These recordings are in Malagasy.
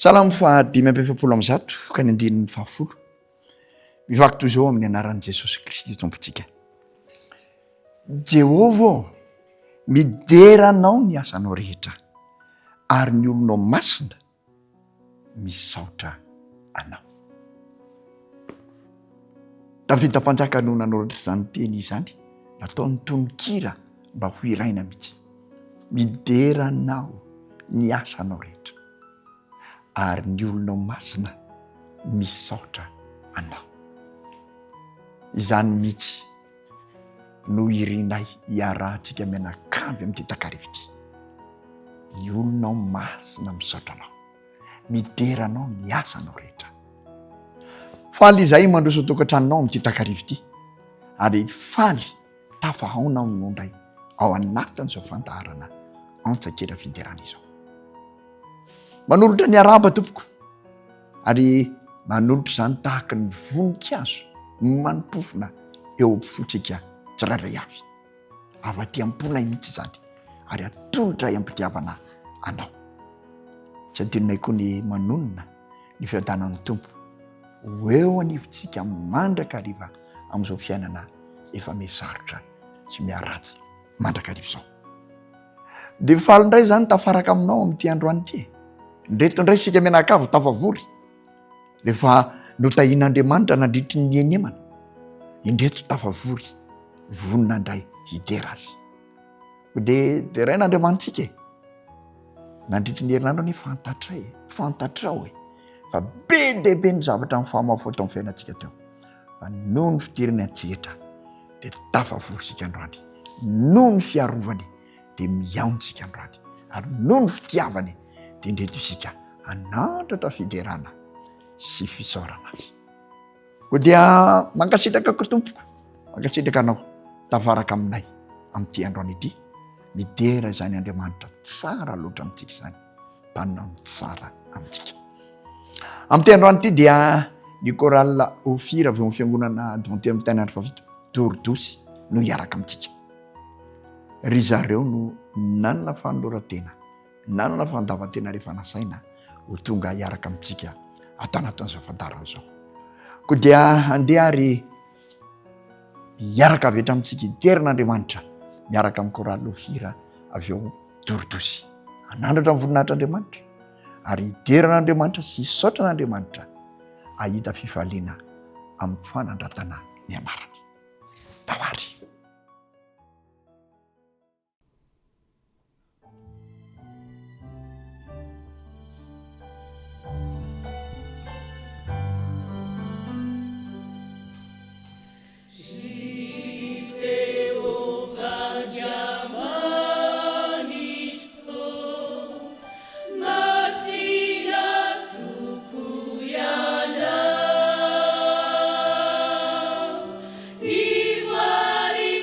Salamo fa 5:70 ka ny 9:10. Mivaky toy izao amin'ny anaran'i Jesosy Kristy Tompontsika. Jehovah mideranao ny asanao rehetra ary ny olonao masina misaotra anao. Davida mpanjaka no nanoratra izany teny izany, nataony tononkira mba ho iraina mihitsy. Mideranao ny asanao rehetra ary ny olonao masina misaotra anao. Izany mihitsy no irinay hiarahantsika mianakavy amin'ity takarivo ity. Ny olonao masina misaotra anao, mideranao ny asanao rehetra. Faly izay mandroso tokantranonao amin'ity takarivo ity, ary faly tafahaona amin'ondray ao anatin'izao fandaharana antsakela fiderana izao. Manolotra ny araba tompoko, ary manolotra izany tahaka ny voninkazo manimpofona eo ampofontsika tsirairay avy. Afaty amponay mihitsy izany, ary atolotra am-pitiavana anao. Tsy adinonay koa ny manonona ny fiadanan'ny tompo ho eo anivontsika mandraka hariva amin'izao fiainana efa misarotra sy miaratsy mandraka hariva izao. Dia faly indray izany tafaraka aminao amin'ity androany ity. Ndreto indray sika mianakavy tafavory rehefa notahian'Andriamanitra nandritry ny nienemana. Indreto tafavory vonina indray hidera azy. Dia derain'Andriamanitsika nandritry ny herinandro ny fantatrao fa be dehibe ny zavatra amin'ny fahamafoto amin'ny fiainantsika teo. Fa noho ny fidirany antsehatra dia tafavory sika androany. Noho ny fiarovany dia miaontsika androany. Ary noho ny fitiavany dia indreto isika hanandratra fiderana sy fisaorana azy. Ko dia mankasitraka ko tompoko, mankasitraka anao tafaraka aminay amin'ity androany ity. Midera izany Andriamanitra tsara loatra amintsika izany, mpanao tsara amintsika. Amin'ity androany ity dia ny korala Ofira avy amin'ny fiangonana Adventy amin'ny tany andro favito Torodosy no hiaraka amintsika. Ry zareo no nanana fanoloran-tena, nanana fandavan-tena rehefa nasaina ho tonga hiaraka amintsika atao anatin'izao fandarana izao. Koa dia handeha ary hiaraka avy etra amintsika hiderin'Andriamanitra miaraka amin'ny korala Ofira avy eo Torodosy. Hanandratra amin'ny voninahitr'Andriamanitra ary hiderin'Andriamanitra sy hisaotran'Andriamanitra ahita fifaliana amin'ny fanandratana ny anarany. Tawary. Ivari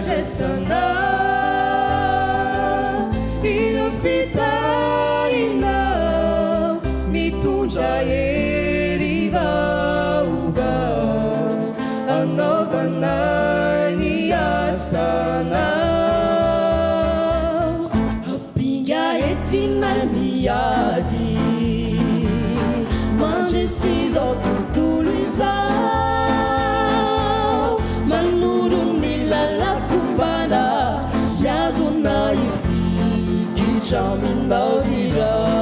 fifandraisana ireo fitahinao mitondra hery vaovao anaovana ny asanao ampinga entina miady mandresy zao tontolo izao manoro ny lalakombana iazona ifikitra aminao iray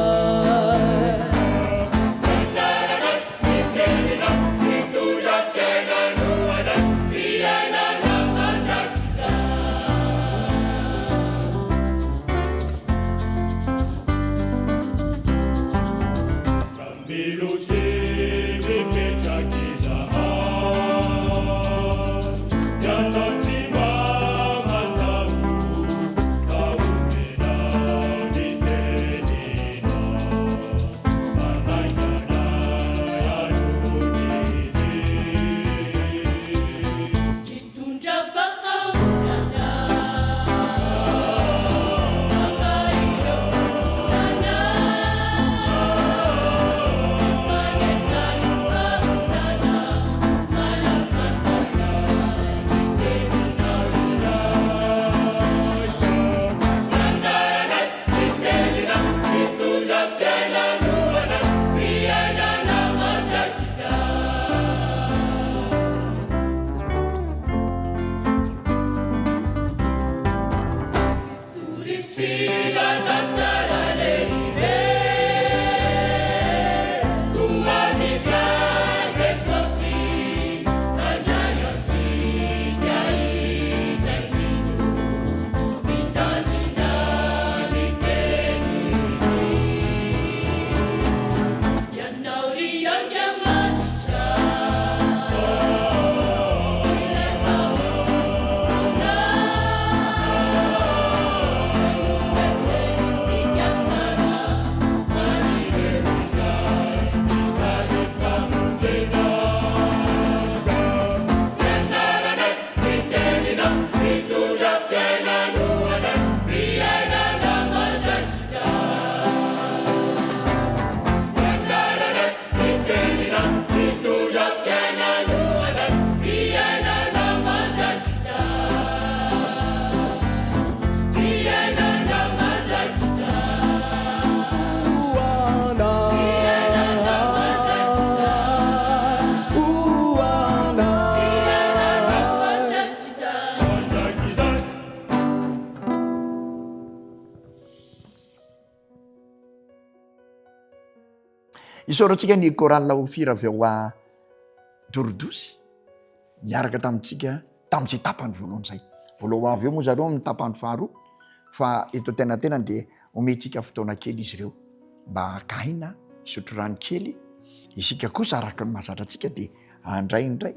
Isorantsika ny korala ofira avy ao a Dorodosy miaraka tamintsika tamin'izay tapany voalohany zay. Voaloha avy eo moa zareo amin'ny tapany faharoa fa eto tena dia omentsika fotoana kely izy ireo mba akaina isotro rano kely. Isika kosa araka ny mahazatra antsika dia andraindray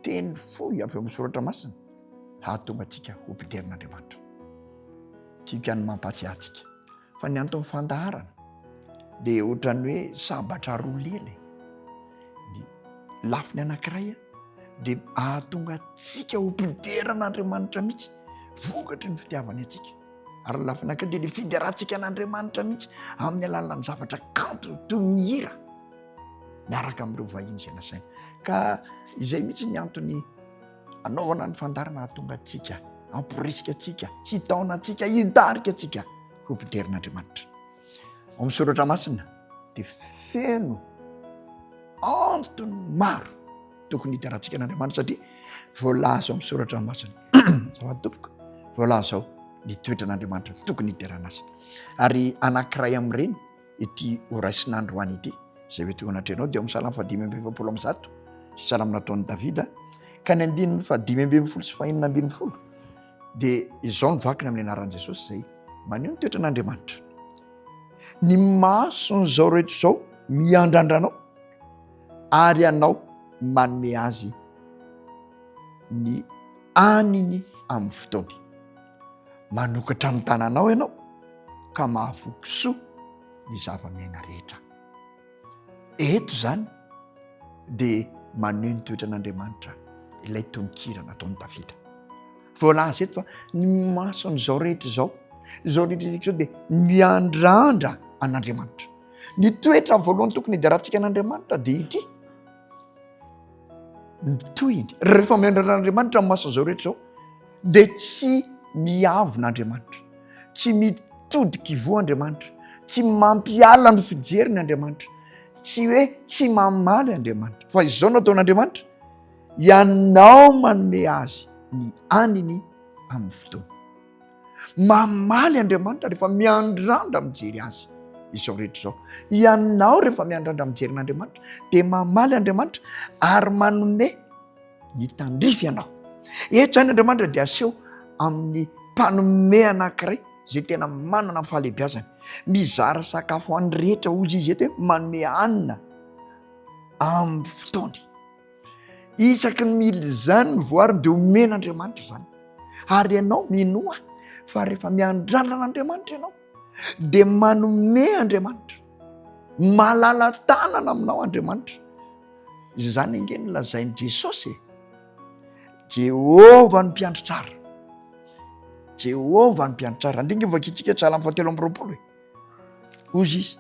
teny fohy avy amin'ny soratra masina hahatonga antsika ho mpiterin'Andriamanitra. Tiaka ny mampatsiahy antsika fa ny antony fandaharana dia ohatrany hoe sabatra roa lely ny lafiny anankiray dia ahatonga antsika ho mpiterin'Andriamanitra mihitsy vokatry ny fitiavany antsika. Ary ny lafiny anankiray dia ny fiderahantsika an'Andriamanitra mihitsy amin'ny alalan'ny zavatra kanto toy ny hira miaraka amin'ireo vahiny izay nasaina. Ka izay mihitsy ny antony anaovana ny fandarana ahatonga antsika amporisika antsika hitaona antsika hitarika antsika ho mpiterin'Andriamanitra. Ao amin'ny soratra masina dia feno antony maro tokony hiterahantsika n'Andriamanitra satria voalaza ao amin'ny soratra masina zava-tompoko voalaza ao ny toetra n'Andriamanitra tokony hiterana azy. Ary anankiray amin'ireny ity horaisin'andro any ity izay hoe toy anatrenao dia ao amin'ny salamy 570 sy salamy nataon'i Davida ka ny andininy 570 sy 590 dia izao ny vakina amin'ny anaran'i Jesosy izay maneho ny toetra n'Andriamanitra. Ny mason'izao rehetra izao miandrandranao ary ianao manome azy ny aniny amin'ny fotoany. Manokatra ny tananao ianao ka mahavokisoa ny zava-miaina rehetra. Eto zany dia maneho ny toetra n'Andriamanitra ilay tononkira nataon'i Davida. voalaza eto fa ny mason'izao rehetra zao rehetra zao dia miandrandra an'Andriamanitra. Ny toetra voalohany tokony hidarantsika an'Andriamanitra dia ity mitohiny. Rehefa miandrandra an'Andriamanitra ny mason'izao rehetra zao dia tsy miavona Andriamanitra, tsy mitodika ivoa Andriamanitra, tsy mampiala ny fijeriny Andriamanitra, tsy hoe tsy mamaly Andriamanitra, fa izao nataon'Andriamanitra ianao manome azy ny aniny amin'ny fotoana. Mamaly Andriamanitra rehefa miandrandra mijery azy izao rehetra zao. Ianao rehefa miandrandra mijery n'Andriamanitra dia mamaly Andriamanitra ary manome ny tandrify ianao. Eto zany Andriamanitra dia aseho amin'ny mpanome anankiray zay tena manana ny fahalehibiazany, mizara sakafo any rehetra ozy izy eto hoe manome hanina amin'ny fotoany. Isaky ny mily zany ny voariny dia omen'Andriamanitra zany. Ary ianao minoa fa rehefa miandrandra an'Andriamanitra ianao dia manome Andriamanitra, malala tanana aminao Andriamanitra. Izany ange ny lazainy Jesosy Jehovah ny mpiandry tsara, Jehovah ny mpiandry tsara. Andinga vakitsika Psalm 7:20 ozy izy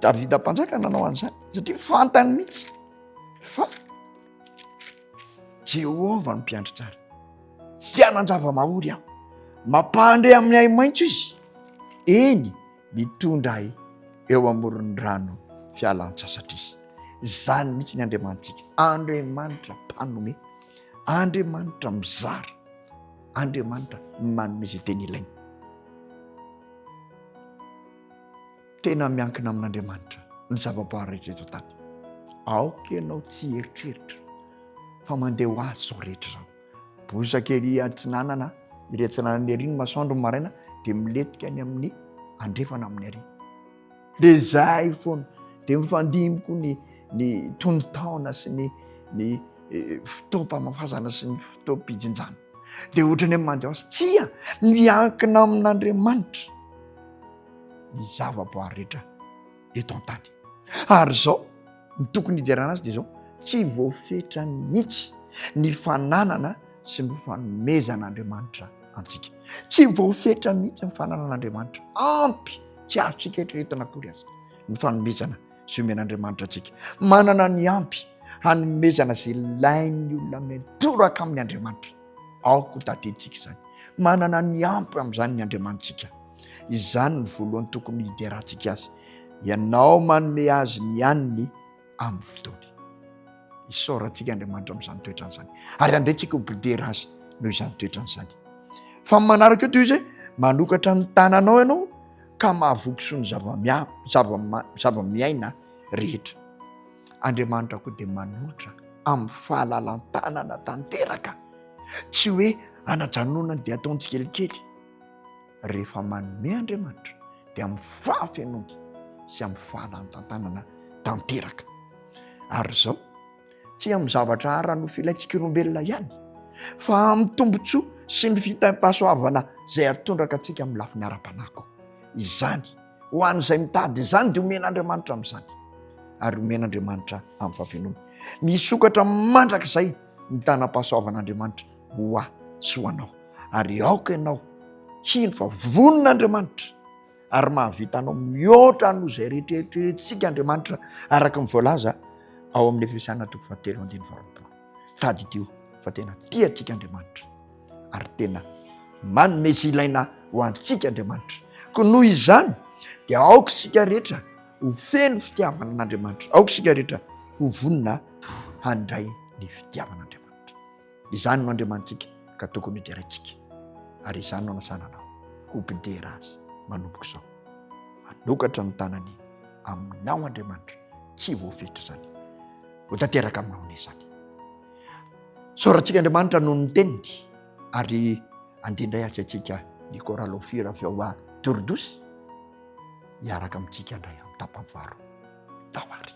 Davida mpanjaka nanao an'izany satria fantany mihitsy fa Jehovah ny mpiandry tsara. Sy anan-java-mahory aho, mampandre amin'ny ay maitso izy, eny mitondra ahy eo amoron'ny rano fialan-tsasatra. Zany mihitsy ny Andriamanitsika, Andriamanitra mpanome, Andriamanitra mizara, Andriamanitra manome izay tena ilaina. Tena miankina amin'Andriamanitra ny zava-boahary rehetra eto tany. Aoka ianao tsy eritreritra fa mandeha ho azy zao rehetra zao. Bosaka ery antsinanana, iry antsinanana ery ny masoandro maraina dia miletika ny amin'ny andrefana amin'ny ary. Dia zay foana dia mifandimiko ny tonon-taona sy ny fotoam-pamafazana sy ny fotoam-pijinjana. Dia ohatrany hoe mandeha ho azy tsia miankina amin'Andriamanitra ny zava-boahary rehetra eto an-tany. Ary zao ny tokony hijerana azy dia zao tsy voafetra mihitsy ny fananana sy ny fanomezan'Andriamanitra antsika. Tsy voafetra mihitsy ny fananan'Andriamanitra, ampy tsy azontsika eritreretina akory azy ny fanomezana sy omen'Andriamanitra antsika. Manana ny ampy hanomezana izay ilain'ny olona mitoraka amin'ny Andriamanitra. Aoko tadiditsika izany, manana ny ampy amin'izany ny Andriamanitsika. Izany ny voalohany tokony hiderantsika azy. Ianao manome azy ny haniny amin'ny fotoany. Isaorantsika Andriamanitra amin'izany toetran'izany, ary andehantsika ho bidera azy noho izany toetran'izany. Fa manaraka eto izy manokatra ny tananao ianao ka mahavokiso ny zava-miaina rehetra. Andriamanitra koa dia manolotra amin'ny fahalalan-tanana tanteraka, tsy hoe anajanonana dia ataontsika kelikely. Rehefa manome Andriamanitra dia amin'ny fahafenony sy amin'ny fahalalan-tanana tanteraka. Ary zao tsy amin'ny zavatra ara no filaitsika olombelona ihany, fa amin'ny tombotsoa sy ny fitam-pahasoavana izay atondraka antsika amin'ny lafiny ara-panako. Izany ho an'izay mitady izany dia omen'Andriamanitra amin'izany, ary omen'Andriamanitra amin'ny fahafenony. Misokatra mandrakizay ny tanam-pahasoavan'Andriamanitra ho ahy sy ho anao. Ary aoka ianao hino fa vonin'Andriamanitra ary mahavita anao mihoatra no izay rehetrarehetratsika Andriamanitra araka ny voalaza ao amin'ny Efesiana 4:20. Tady teo fa tena tiantsika Andriamanitra ary tena manome izay ilaina ho antsika Andriamanitra. Ko noho izany dia aoka isika rehetra ho feno fitiavana an'Andriamanitra, aoka isika rehetra ho vonina handray ny fitiavan'Andriamanitra. Izany no Andriamanitsika ka tokony hideraitsika, ary izany no anasana anao ho bidera azy manomboka izao. Manokatra ny tanany aminao Andriamanitra, tsy voafetra izany, ho tanteraka aminao nezany. Sorantsika Andriamanitra noho ny teniny, ary andindray azy atsika ny koralofira avy ao a Torodosy hiaraka amintsika indray amin'ny tapany faharoa. Tawary.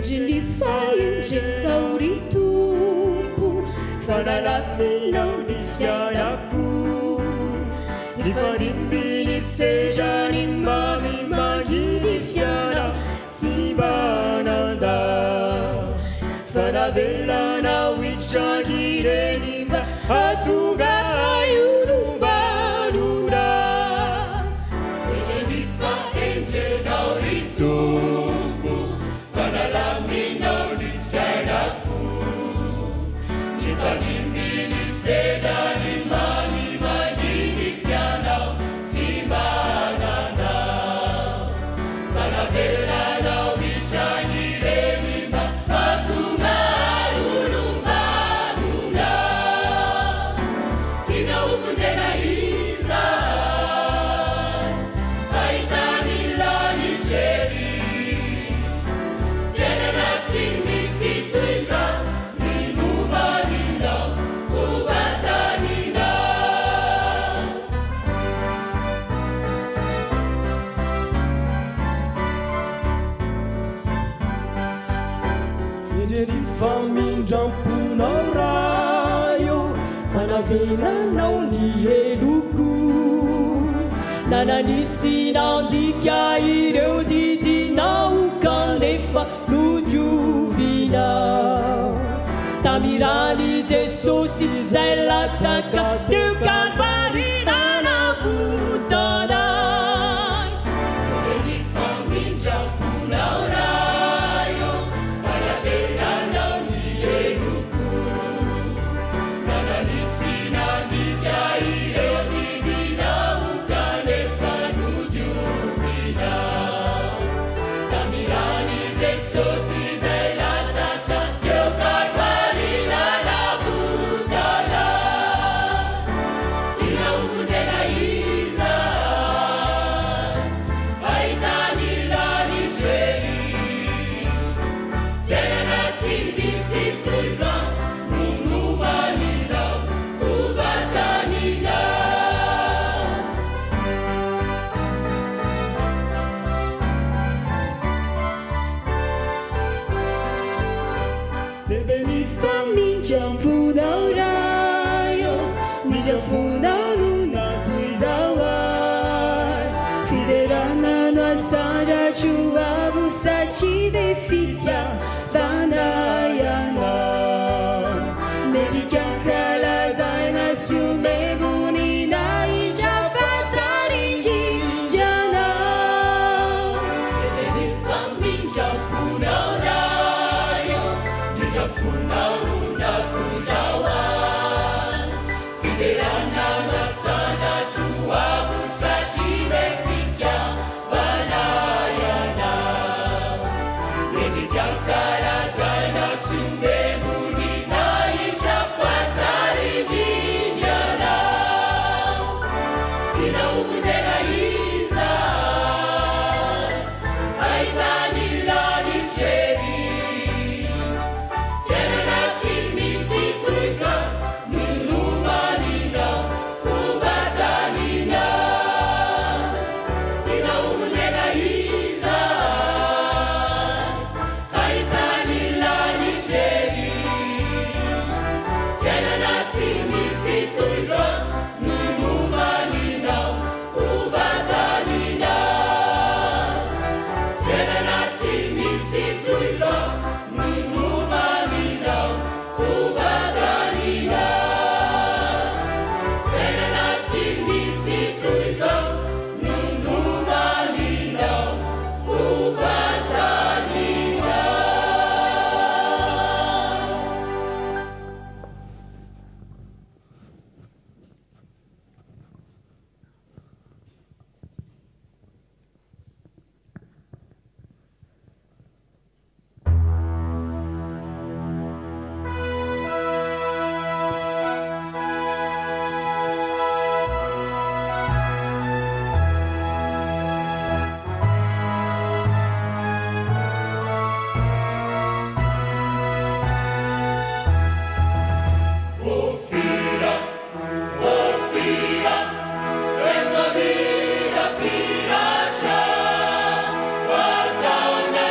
Jelifainjekauritumpu Fanalaminau ni fianaku Ni fadimbini seja ni mami magidi fiana Sibananda Fanavelana wichagire nimba Atuga ayulumba luna Jelifainjekauritumpu Fanalaminau ni fianaku Ni fadimbini seja ni mami magidi fiana Sibananda Fanavelana wichagire nimba Atuga ayulumba luna Tina ukutena hiza Haitani lani cheri Fanavelanao ny heloko Nananisi nandika ireo didinao kanefa nodiovinao Tamirany Jesosy zay latsaka teo Kalvary nanavotana Famindramponao rayo Fanavelanao ny heloko Nananisi nandika ireo didinao kanefa nodiovinao Tamirany Jesosy zay latsaka teo Kalvary nanavotana Tina ukutena iza Haitani lani treli Fiainana tsy misy toiza Nunumaninao uvatanina Nebeni famindramponao rayo Mindramponao luna toizawar Fiderana no asandracho avusachi de fitya vanayana Medikan kalazaina siumebunina ijafatsarinjinjana Nebeni famindramponao rayo Mindramponao luna toizawar Fiderana no asandracho avusachi de fitya vanayana Medikan kalazaina siumebunina ijafatsarinjinjana Tina ukutena iza Haitani lani cheri Fiainana tsy misy toiza Nunumaninao uvatanina Tina ukutena iza Haitani lani cheri Fiainana tsy misy toiza Nunumaninao uvatanina Fiainana tsy misy toiza Nunumaninao uvatanina Fiainana tsy misy toiza Nunumaninao uvatanina Pirata, wataona,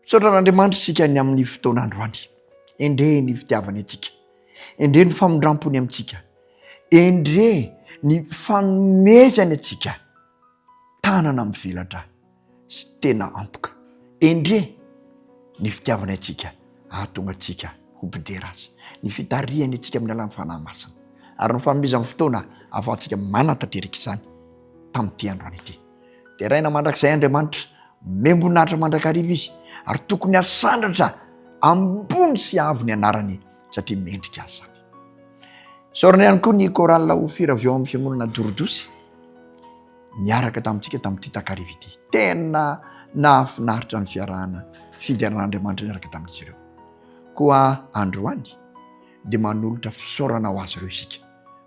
Sotran'Andriamanitra isika ny amin'ny fotoan'androany. Endre ny fitiavany atsika, endre ny famondrampony amintsika, endre ny fanomezany atsika tanana mivelatra sy tena ampoka, endre ny fitiavany atsika ahatonga atsika ho bidera azy, ny fitarihany atsika amin'ny alalan'ny fanahy masina, ary ny fanomezany fotoana ahafahantsika manantanteraka izany tamin'ity androany ity. Dia raina mandrakizay Andriamanitra membonahitra mandrakariva izy, ary tokony asandratra ambony sy avo ny anarany satria mendrika azy zany. Saorana ihany koa ny korala ofira avy eo amin'ny fiangonana Dorodosy miaraka tamintsika tamin'ity takariva ity. Tena nahafinaritra ny fiarahana fidiran'Andriamanitra miaraka tamin'izy ireo. Koa androany dia manolotra fisaorana ho azy ireo isika,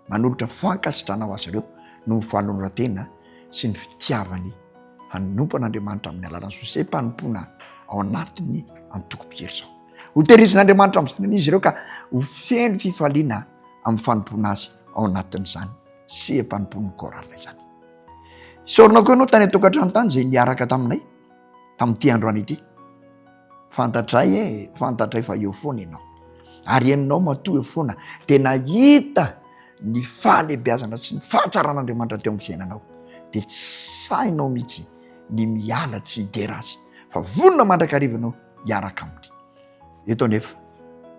manolotra fankasitrana ho azy ireo no fanolorantena sy ny fitiavany hanompan'Andriamanitra amin'ny alalan'ny sosempanompoana ao anatiny antoko-piry zao. Ho tehirizin'Andriamanitra amin'izany izy ireo ka ho feno fifaliana amin'ny fanompoana azy ao anatin'izany sy empanompoan'ny korala izany. Saorina koa ianao tany atokantrano tany zay niaraka taminay tamin'ity androany ity. Fantatray fa eo foana ianao, ary ianao matoa eo foana dia nahita ny fahalebiazana sy ny fahatsaran'Andriamanitra teo amin'ny fiainanao, dia tsy sainao mihitsy ny miala tsy hidera azy fa vonona mandrakarivanao hiaraka aminy. Eto anefa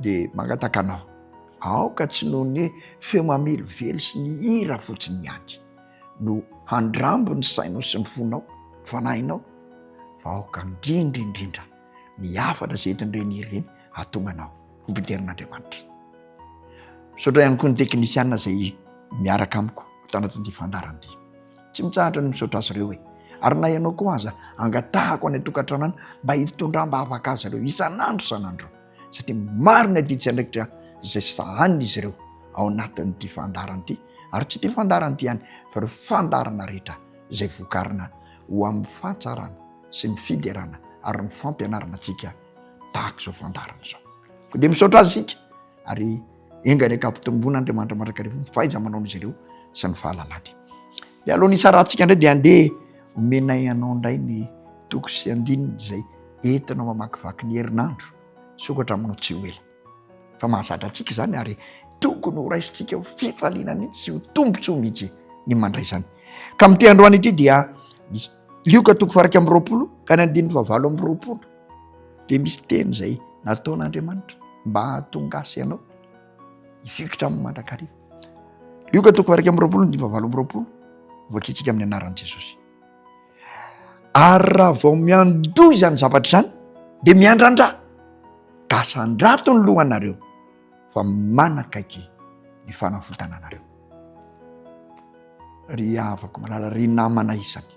dia mangataka anao, aoka tsy noho ny feo mamelovelo sy ny hira fotsiny ihany no handrambo ny sainao sy ny fonao, fanahinao, fa aoka indrindra ny hafatra zay entin'ireny hira ireny hahatonga anao ho biderin'Andriamanitra. Misaotra ihany koa ny teknisiana zay miaraka amiko tanatin'ity fandaran'ity. Tsy mitsahatra ny misaotra azy ireo hoe, ary na ianao koa aza angatahako any atokantrano mba hitondramba afaka azy ireo isan'andro satria maro ny aditsy andraikitra zay sahanina izy ireo ao anatin'ity fandaran'ity, ary tsy ty fandaran'ity ihany fa ireo fandarana rehetra zay vokarina ho amin'ny fahatsarana sy ny fiderana ary ny fampianarana antsika tahaka izao fandarana izao. Ko dia misaotra azy isika ary engany akampitombon'Andriamanitra mandrakariva ny fahaiza-manaon'izy ireo sy ny fahalalany. Dia alohan'ny isarantsika indray dia andeha omenay anao indray ny toko sy andininy zay entinao mamakivaky ny herinandro sokatra aminao tsy ho ela. Fa mahazatra antsika izany ary tokony ho raisintsika ho fifaliana mihitsy sy ho tombontsoa mihitsy ny mandray izany. Ka amin'ity androany ity dia lioka toko faraka amin'ny 20 ka ny andininy fa 20 dia misy teny zay nataon'Andriamanitra mba hahatongasy ianao hifikitra amin'ny mandrakariva. Lioka toko faraka amin'ny 20 ny 20 voakitsika amin'ny anaran'i Jesosy. Ary raha vao miandoha izany zavatra izany dia miandrandra, ka sandrato ny lohanareo fa manakaiky ny fanafotana anareo. Ry havako malala, ry namana isany,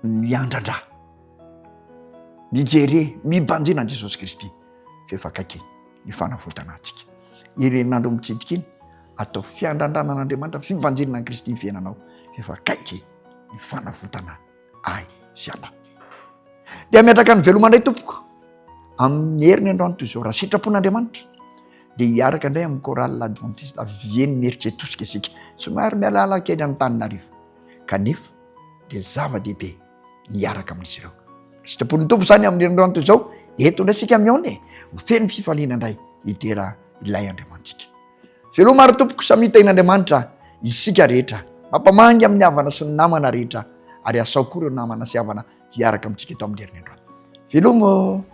miandrandra, mijery, mibanjina an' Jesosy Kristy fa efa akaiky ny fanafotana antsika. Irenandro mitsidika iny atao fiandrandrana an'Andriamanitra, fibanjinana an'i Kristy ny fiainanao, efa akaiky ny fanafotana ay sy ala. Dia miatraka ny velomandray tompoko amin'ny heriny androany toy izao, raha sitrapon'Andriamanitra dia hiaraka indray amin'ny korala adventiste avieny mieritreritosika isika somary mialala kely amin'ny Taninarivo, kanefa dia zava-dehibe ny hiaraka amin'izy ireo. Sitrapon'ny tompo izany amin'ny heriny androany toy izao, eto indray sika miaone ho feno fifaliana indray hitera ilay Andriamantsika. Velomary tompoko samita in'Andriamanitra isika rehetra, mampamangy amin'ny havana sy ny namana rehetra, ary asao koa ireo namana sy havana hiaraka amintsika eto amin'ny heriny androany. Velomo.